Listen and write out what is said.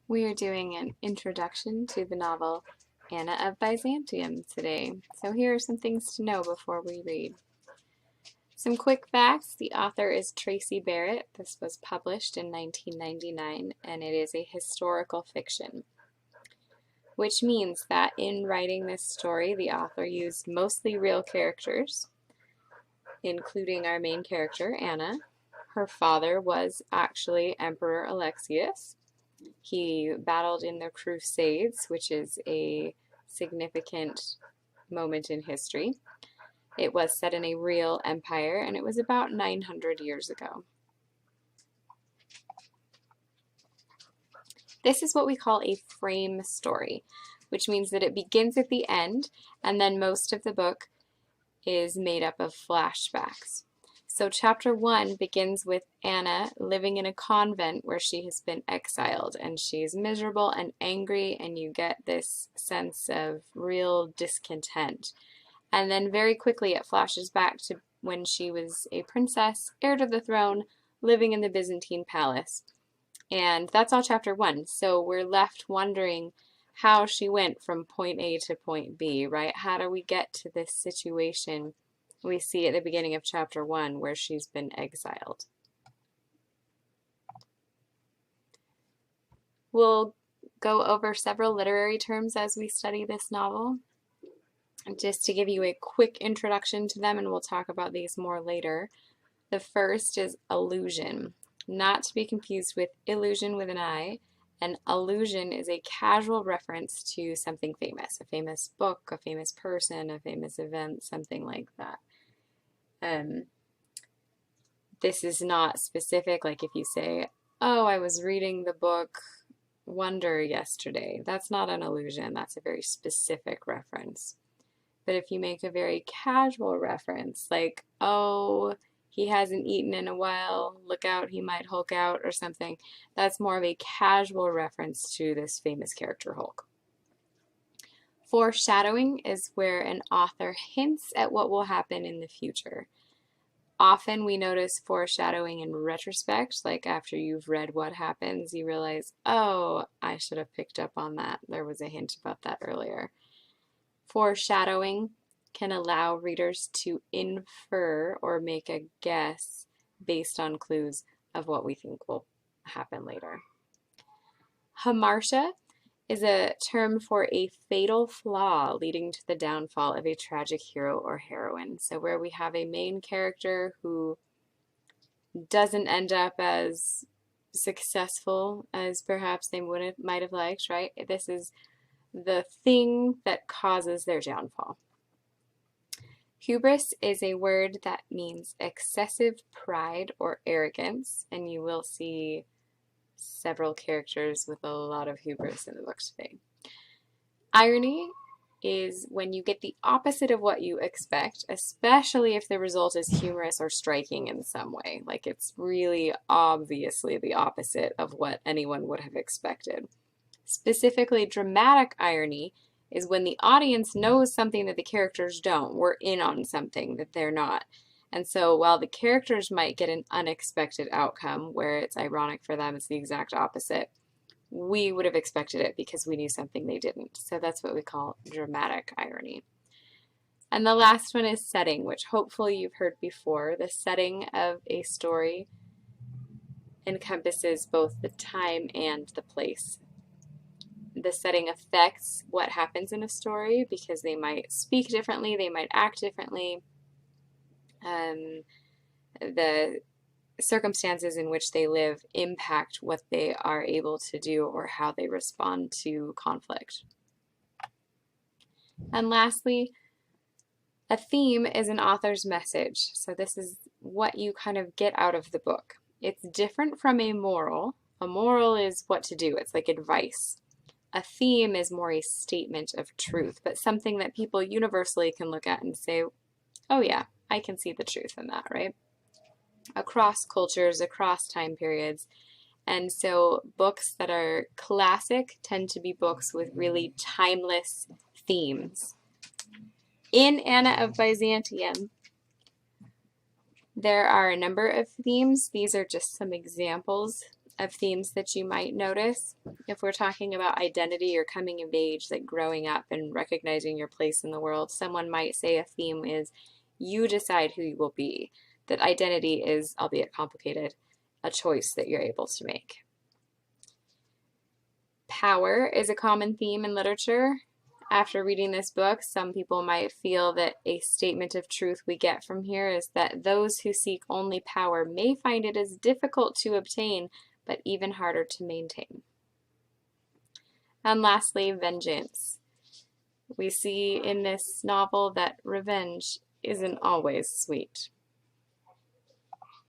We are doing an introduction to the novel Anna of Byzantium today. So here are some things to know before we read. Some quick facts. The author is Tracy Barrett. This was published in 1999 and it is a historical fiction, which means that in writing this story, the author used mostly real characters, including our main character, Anna. Her father was actually Emperor Alexius. He battled in the Crusades, which is a significant moment in history. It was set in a real empire, and it was about 900 years ago. This is what we call a frame story, which means that it begins at the end, and then most of the book is made up of flashbacks. So chapter 1 begins with Anna living in a convent where she has been exiled, and she's miserable and angry, and you get this sense of real discontent. And then very quickly it flashes back to when she was a princess, heir to the throne, living in the Byzantine palace. And that's all chapter 1. So we're left wondering how she went from point A to point B, right? How do we get to this situation we see at the beginning of chapter 1 where she's been exiled? We'll go over several literary terms as we study this novel, just to give you a quick introduction to them, and we'll talk about these more later. The first is allusion, not to be confused with illusion with an I. An allusion is a casual reference to something famous, a famous book, a famous person, a famous event, something like that. This is not specific, like if you say, oh, I was reading the book Wonder yesterday. That's not an allusion, that's a very specific reference. But if you make a very casual reference, like, oh, he hasn't eaten in a while, look out, he might Hulk out, or something, that's more of a casual reference to this famous character Hulk. Foreshadowing is where an author hints at what will happen in the future. Often we notice foreshadowing in retrospect, like after you've read what happens, you realize, oh, I should have picked up on that. There was a hint about that earlier. Foreshadowing can allow readers to infer or make a guess based on clues of what we think will happen later. Hamartia is a term for a fatal flaw leading to the downfall of a tragic hero or heroine. So where we have a main character who doesn't end up as successful as perhaps they might have liked, right? This is the thing that causes their downfall. Hubris is a word that means excessive pride or arrogance, and you will see several characters with a lot of hubris in the book today. Irony is when you get the opposite of what you expect, especially if the result is humorous or striking in some way. Like it's really obviously the opposite of what anyone would have expected. Specifically, dramatic irony is when the audience knows something that the characters don't. We're in on something that they're not. And so while the characters might get an unexpected outcome where it's ironic for them, it's the exact opposite, we would have expected it because we knew something they didn't. So that's what we call dramatic irony. And the last one is setting, which hopefully you've heard before. The setting of a story encompasses both the time and the place. The setting affects what happens in a story because they might speak differently, they might act differently. The circumstances in which they live impact what they are able to do or how they respond to conflict. And lastly, a theme is an author's message. So this is what you kind of get out of the book. It's different from a moral. A moral is what to do. It's like advice. A theme is more a statement of truth, but something that people universally can look at and say, oh yeah, I can see the truth in that, right? Across cultures, across time periods. And so books that are classic tend to be books with really timeless themes. In Anna of Byzantium, there are a number of themes. These are just some examples of themes that you might notice. If we're talking about identity or coming of age, like growing up and recognizing your place in the world, someone might say a theme is you decide who you will be. That identity is, albeit complicated, a choice that you're able to make. Power is a common theme in literature. After reading this book, some people might feel that a statement of truth we get from here is that those who seek only power may find it as difficult to obtain, but even harder to maintain. And lastly, vengeance. We see in this novel that revenge isn't always sweet.